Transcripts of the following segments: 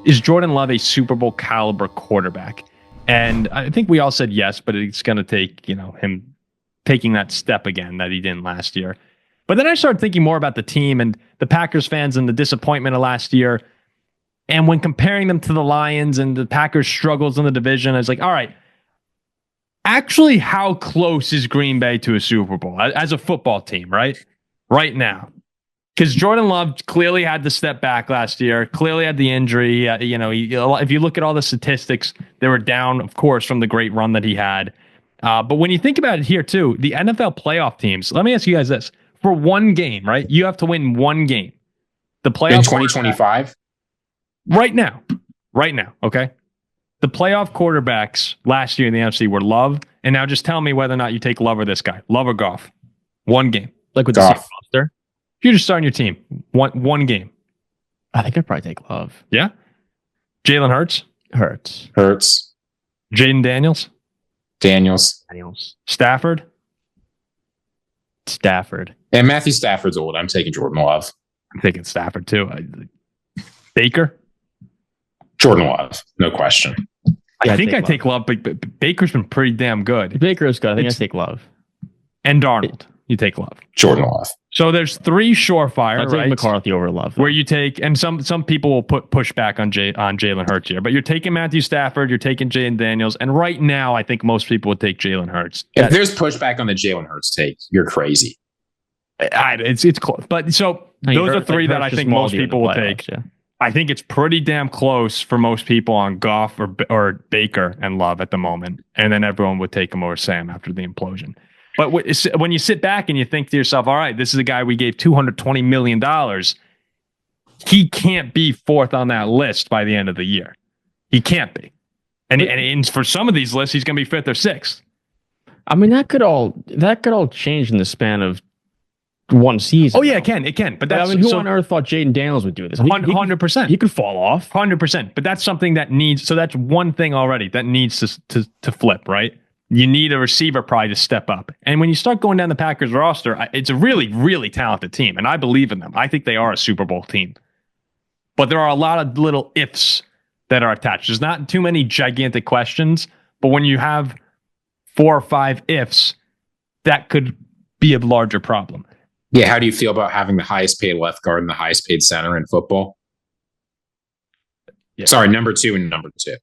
is Jordan Love a Super Bowl caliber quarterback? And I think we all said yes, but it's going to take, him taking that step again that he didn't last year. But then I started thinking more about the team and the Packers fans and the disappointment of last year. And when comparing them to the Lions and the Packers' struggles in the division, I was like, all right, actually, how close is Green Bay to a Super Bowl as a football team, right? Right now. Because Jordan Love clearly had to step back last year, clearly had the injury. If you look at all the statistics, they were down, of course, from the great run that he had. But when you think about it here, too, the NFL playoff teams, let me ask you guys this. For one game, right? You have to win one game. The playoff in 2025? Right now, okay? The playoff quarterbacks last year in the NFC were Love, and now just tell me whether or not you take Love or this guy. Love or Goff. One game. Like with Goff. the same roster. If you're just starting your team, one game. I think I'd probably take Love. Yeah? Jalen Hurts? Hurts. Jayden Daniels? Daniels. Stafford? And Matthew Stafford's old. I'm taking Jordan Love. I'm taking Stafford, too. Baker? Jordan Love. No question. I think I take Love, but Baker's been pretty damn good. Baker is good. I think I take Love. And Darnold. You take Love. Jordan Love. So there's three surefire, I'll take right? McCarthy over Love. Though. Where you take, and some people will push back on Jalen Hurts here, but you're taking Matthew Stafford, you're taking Jayden Daniels, and right now I think most people would take Jalen Hurts. If there's pushback on the Jalen Hurts take, you're crazy. It's close, but so those are three that I think most people will take. Yeah. I think it's pretty damn close for most people on Goff or Baker and Love at the moment, and then everyone would take him over Sam after the implosion. But when you sit back and you think to yourself, all right, this is a guy we gave $220 million. He can't be fourth on that list by the end of the year. He can't be. And for some of these lists, he's going to be fifth or sixth. I mean, that could all change in the span of one season. Oh, yeah, it can. But that's, who on earth thought Jayden Daniels would do this? 100%. He could fall off. 100%. But that's something that needs, so that's one thing already that needs to flip, right? You need a receiver probably to step up. And when you start going down the Packers roster, it's a really, really talented team. And I believe in them. I think they are a Super Bowl team. But there are a lot of little ifs that are attached. There's not too many gigantic questions. But when you have 4 or 5 ifs, that could be a larger problem. Yeah, how do you feel about having the highest paid left guard and the highest paid center in football? Yeah. Sorry, number 2 and number 2.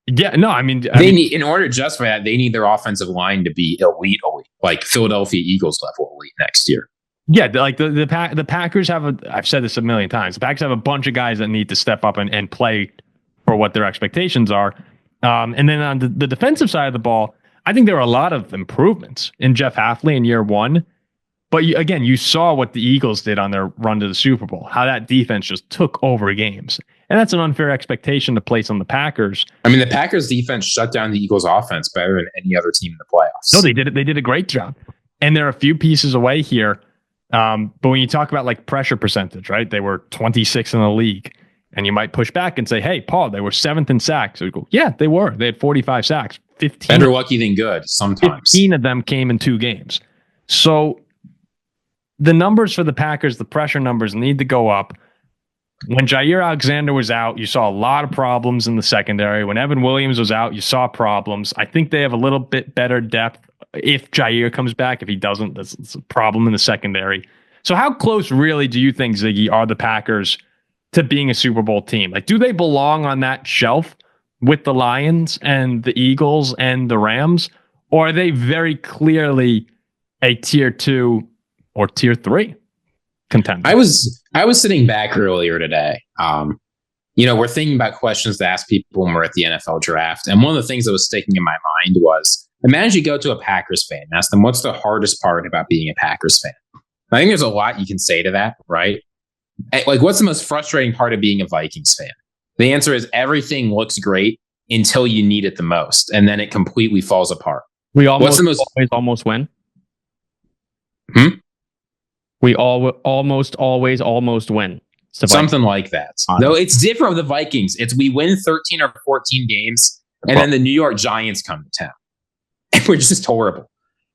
Yeah, no, I mean, need, in order to justify that, they need their offensive line to be elite, like Philadelphia Eagles level elite next year. Yeah, like the Packers have I've said this a million times. The Packers have a bunch of guys that need to step up and play for what their expectations are. And then on the defensive side of the ball, I think there are a lot of improvements in Jeff Hafley in year one. But you saw what the Eagles did on their run to the Super Bowl, how that defense just took over games. And that's an unfair expectation to place on the Packers. I mean, the Packers defense shut down the Eagles offense better than any other team in the playoffs. No, they did it. They did a great job. And they're a few pieces away here. But when you talk about like pressure percentage, right? They were 26th in the league. And you might push back and say, hey, Paul, they were 7th in sacks. So we go, yeah, they were. They had 45 sacks. 15. Better lucky than good sometimes. 15 of them came in 2 games. So the numbers for the Packers, the pressure numbers need to go up. When Jair Alexander was out, you saw a lot of problems in the secondary. When Evan Williams was out, you saw problems. I think they have a little bit better depth if Jair comes back. If he doesn't, that's a problem in the secondary. So how close really do you think, Ziggy, are the Packers to being a Super Bowl team? Like, do they belong on that shelf with the Lions and the Eagles and the Rams? Or are they very clearly a tier 2 or tier 3 contender? I was sitting back earlier today. We're thinking about questions to ask people when we're at the NFL draft. And one of the things that was sticking in my mind was, imagine you go to a Packers fan and ask them, what's the hardest part about being a Packers fan? I think there's a lot you can say to that, right? Like, what's the most frustrating part of being a Vikings fan? The answer is everything looks great until you need it the most. And then it completely falls apart. We almost win. We almost always win. Something like that. No, it's different with the Vikings. It's we win 13 or 14 games, and then the New York Giants come to town. And we're just horrible.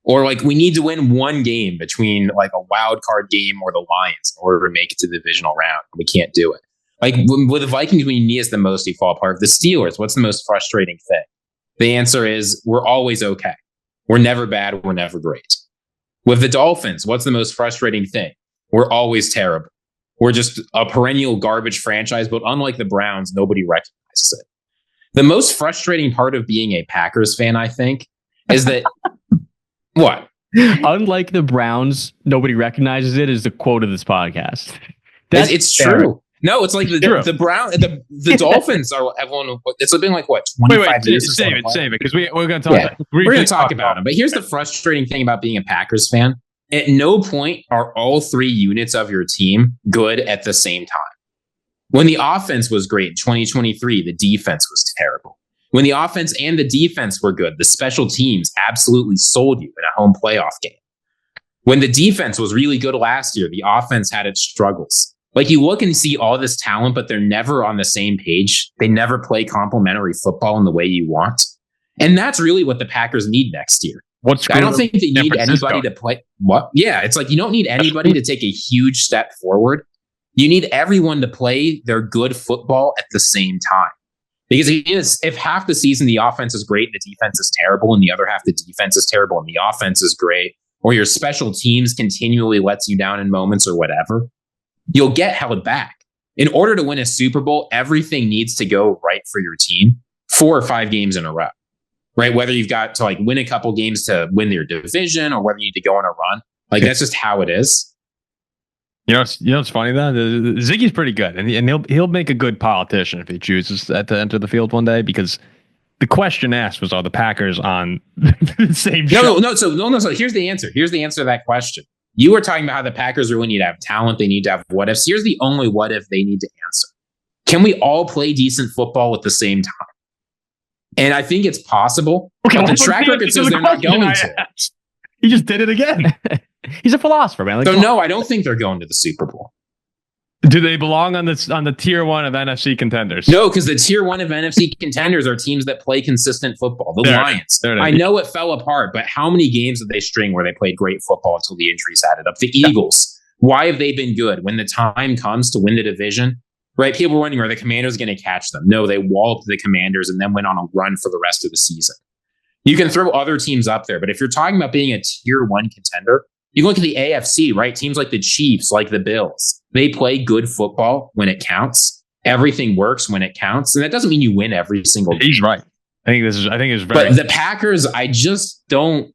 Or like we need to win one game between like a wild card game or the Lions in order to make it to the divisional round. We can't do it. Like with the Vikings, when you need is the most, you fall apart. The Steelers, what's the most frustrating thing? The answer is we're always okay. We're never bad. We're never great. With the Dolphins, what's the most frustrating thing? We're always terrible. We're just a perennial garbage franchise, but unlike the Browns, nobody recognizes it. The most frustrating part of being a Packers fan, I think, is that what? Unlike the Browns, nobody recognizes it is the quote of this podcast. It's true. No, it's like the Dolphins have won. It's been like what 25 years. Save it, because we're going to talk. Yeah, we're going to talk about them. But here's the frustrating thing about being a Packers fan: at no point are all three units of your team good at the same time. When the offense was great in 2023, the defense was terrible. When the offense and the defense were good, the special teams absolutely sold you in a home playoff game. When the defense was really good last year, the offense had its struggles. Like you look and see all this talent, but they're never on the same page. They never play complementary football in the way you want. And that's really what the Packers need next year. I don't think they need anybody to play. What? Yeah, it's like you don't need anybody to take a huge step forward. You need everyone to play their good football at the same time. Because if half the season the offense is great and the defense is terrible, and the other half the defense is terrible and the offense is great, or your special teams continually lets you down in moments or whatever, you'll get held back. In order to win a Super Bowl, everything needs to go right for your team 4 or 5 games in a row, right? Whether you've got to like win a couple games to win your division or whether you need to go on a run, like that's just how it is. You know what's funny though? Ziggy's pretty good, and he'll make a good politician if he chooses to enter the field one day, because the question asked was, are the Packers on the same show? No. So here's the answer. Here's the answer to that question. You were talking about how the Packers really need to have talent. They need to have what ifs. Here's the only what if they need to answer. Can we all play decent football at the same time? And I think it's possible. Okay, but the track record says they're not going to. He just did it again. He's a philosopher, man. So no, I don't think they're going to the Super Bowl. Do they belong on the tier 1 of NFC contenders? No, because the tier 1 of NFC contenders are teams that play consistent football. The Lions. I know it fell apart, but how many games did they string where they played great football until the injuries added up? The Eagles. Why have they been good? When the time comes to win the division, right? People were wondering, are the Commanders going to catch them? No, they walloped the Commanders and then went on a run for the rest of the season. You can throw other teams up there, but if you're talking about being a tier 1 contender, you look at the AFC, right? Teams like the Chiefs, like the Bills, they play good football when it counts. Everything works when it counts. And that doesn't mean you win every single game. He's right. I think it's very. But the Packers, I just don't.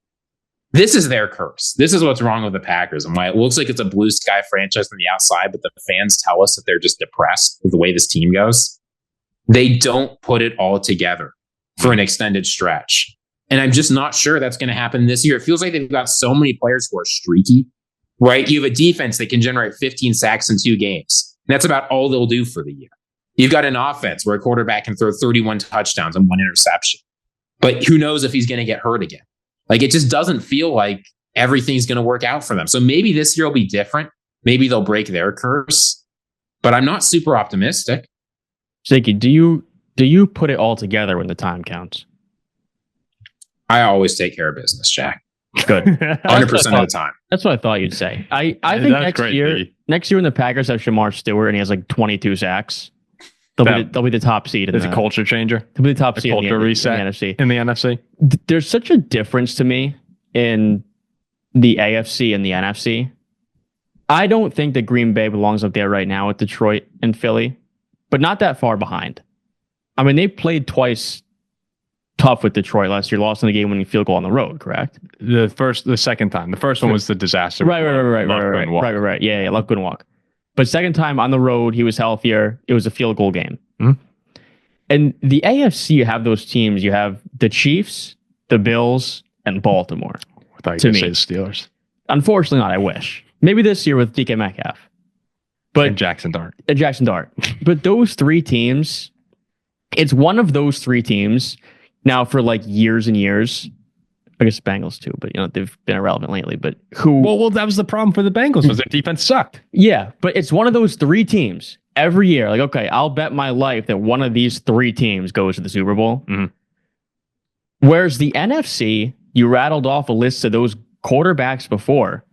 This is their curse. This is what's wrong with the Packers and why it looks like it's a blue sky franchise from the outside, but the fans tell us that they're just depressed with the way this team goes. They don't put it all together for an extended stretch. And I'm just not sure that's going to happen this year. It feels like they've got so many players who are streaky, right? You have a defense that can generate 15 sacks in 2 games. And that's about all they'll do for the year. You've got an offense where a quarterback can throw 31 touchdowns and 1 interception. But who knows if he's going to get hurt again? Like, it just doesn't feel like everything's going to work out for them. So maybe this year will be different. Maybe they'll break their curse. But I'm not super optimistic. Ziggy, do you put it all together when the time counts? I always take care of business, Jack. Good. 100% of the time. That's what I thought you'd say. I think next year when the Packers have Shamar Stewart and he has like 22 sacks, they'll be the top seed. It's a culture changer. They'll be the top seed culture reset in the NFC. In the NFC. There's such a difference to me in the AFC and the NFC. I don't think that Green Bay belongs up there right now with Detroit and Philly, but not that far behind. I mean, they played twice tough with Detroit last year, lost in the game-winning field goal on the road, correct? The second time. The first one was the disaster. Right. Yeah, Luck couldn't walk. But second time on the road, he was healthier. It was a field goal game. Mm-hmm. And the AFC, you have those teams. You have the Chiefs, the Bills, and Baltimore. I thought you were going to say the Steelers. Unfortunately not, I wish. Maybe this year with DK Metcalf. And Jackson Dart. But those 3 teams, it's one of those 3 teams now for like years and years. I guess Bengals too, but they've been irrelevant lately. But who? Well, that was the problem for the Bengals, was their defense sucked. Yeah, but it's one of those 3 teams every year. Like, okay, I'll bet my life that one of these 3 teams goes to the Super Bowl. Mm-hmm. Whereas the NFC, you rattled off a list of those quarterbacks before,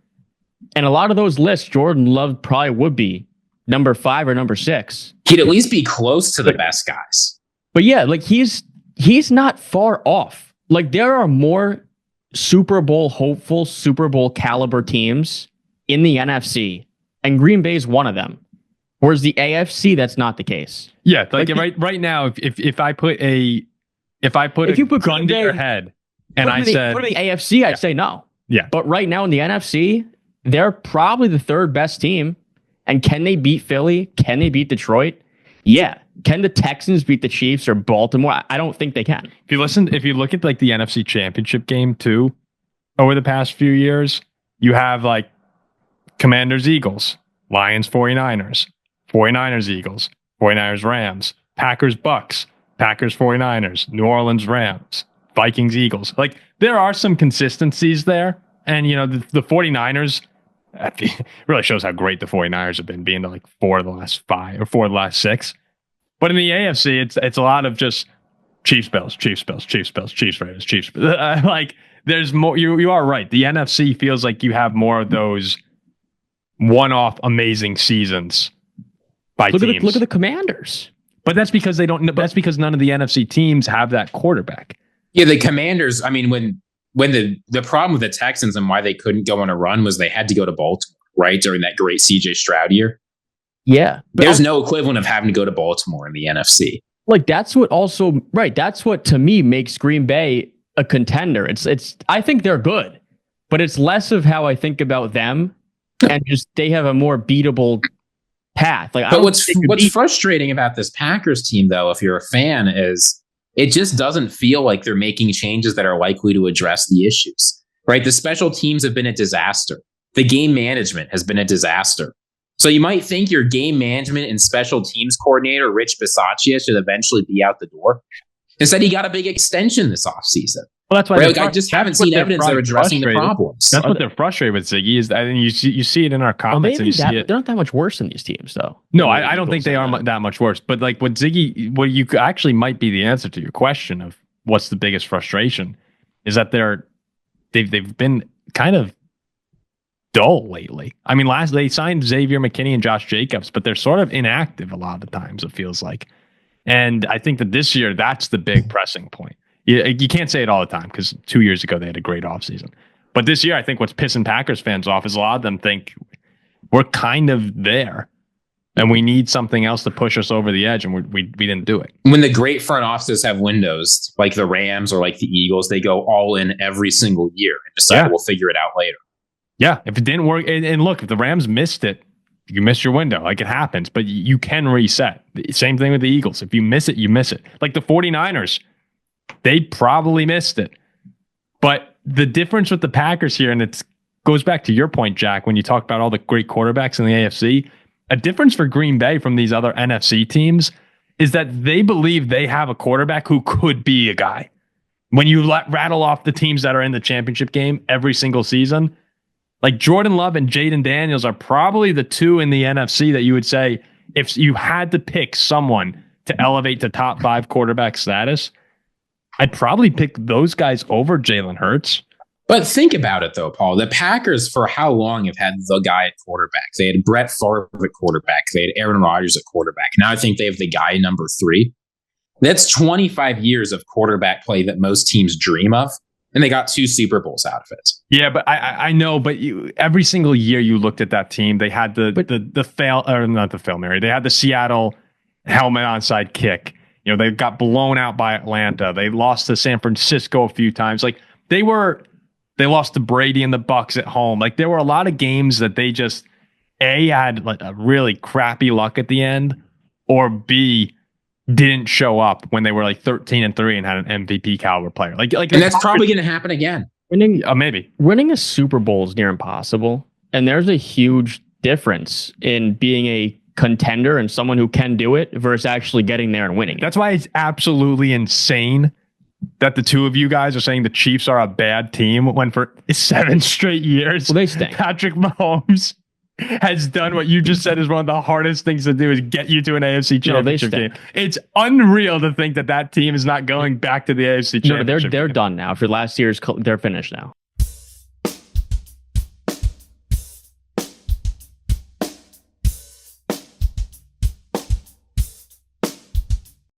and a lot of those lists, Jordan Love probably would be number 5 or number 6. He'd at least be close to the best guys. But yeah, like he's not far off. Like there are more Super Bowl hopeful, Super Bowl caliber teams in the NFC, and Green Bay is one of them. Whereas the AFC, that's not the case. Yeah, like right now, if I put a gun to your head and I said put in the AFC, I'd say no. Yeah. But right now in the NFC, they're probably the 3rd best team. And can they beat Philly? Can they beat Detroit? Yeah. Can the Texans beat the Chiefs or Baltimore? I don't think they can. If you look at like the NFC Championship game too, over the past few years, you have like Commanders, Eagles, Lions, 49ers, 49ers, Eagles, 49ers, Rams, Packers, Bucks, Packers, 49ers, New Orleans, Rams, Vikings, Eagles. Like there are some consistencies there. And, you know, the 49ers, it really shows how great the 49ers have been, being to like 4 of the last 5 or 4 of the last 6. But in the AFC, it's a lot of just Chiefs, Bills, Chiefs, Bills, Chiefs, Bills, Chiefs, Raiders, Chiefs. Like there's more. You are right. The NFC feels like you have more of those one-off amazing seasons by teams. Look at the Commanders. But that's because they don't. That's because none of the NFC teams have that quarterback. Yeah, the Commanders. I mean, when the problem with the Texans and why they couldn't go on a run was they had to go to Baltimore, right, during that great CJ Stroud year. Yeah. There's no equivalent of having to go to Baltimore in the NFC. Like that's what to me makes Green Bay a contender. It's I think they're good, but it's less of how I think about them and just they have a more beatable path. Like, but what's frustrating about this Packers team though, if you're a fan, is it just doesn't feel like they're making changes that are likely to address the issues. Right? The special teams have been a disaster. The game management has been a disaster. So you might think your game management and special teams coordinator, Rich Bisaccia, should eventually be out the door. Instead, he got a big extension this offseason. Well, that's why I just haven't seen evidence they're addressing the problems. That's what they're frustrated with, Ziggy. Is I mean, you see it in our comments. They're not that much worse than these teams, though. No, I don't think they are that much worse. But like what you actually might be the answer to your question of what's the biggest frustration is that they've been kind of dull lately. I mean, they signed Xavier McKinney and Josh Jacobs, but they're sort of inactive a lot of the times, it feels like. And I think that this year, that's the big pressing point. You can't say it all the time because 2 years ago they had a great offseason. But this year, I think what's pissing Packers fans off is a lot of them think we're kind of there and we need something else to push us over the edge, and we didn't do it. When the great front offices have windows, like the Rams or like the Eagles, they go all in every single year and decide we'll figure it out later. Yeah, if it didn't work, and look, if the Rams missed it, you missed your window. Like it happens, but you can reset. Same thing with the Eagles. If you miss it, you miss it. Like the 49ers, they probably missed it. But the difference with the Packers here, and it goes back to your point, Jack, when you talk about all the great quarterbacks in the AFC, a difference for Green Bay from these other NFC teams is that they believe they have a quarterback who could be a guy. When you rattle off the teams that are in the championship game every single season, like Jordan Love and Jayden Daniels are probably the two in the NFC that you would say, if you had to pick someone to elevate to top 5 quarterback status, I'd probably pick those guys over Jalen Hurts. But think about it, though, Paul. The Packers, for how long, have had the guy at quarterback? They had Brett Favre at quarterback. They had Aaron Rodgers at quarterback. Now I think they have the guy number 3. That's 25 years of quarterback play that most teams dream of. And they got 2 Super Bowls out of it. Yeah, but I know, but every single year you looked at that team, they had the fail, or not the fail, Mary. They had the Seattle helmet onside kick. You know, they got blown out by Atlanta. They lost to San Francisco a few times. Like they lost to Brady and the Bucks at home. Like there were a lot of games that they just had like a really crappy luck at the end, or B, didn't show up when they were like 13-3 and had an MVP caliber player. Like, and that's probably going to happen again. Maybe winning a Super Bowl is near impossible, and there's a huge difference in being a contender and someone who can do it versus actually getting there and winning. That's why it's absolutely insane that the two of you guys are saying the Chiefs are a bad team when for 7 straight years, well, they stink. Patrick Mahomes has done what you just said is one of the hardest things to do, is get you to an AFC championship game. It's unreal to think that team is not going back to the AFC championship. No, they're done now. For last year's, they're finished now.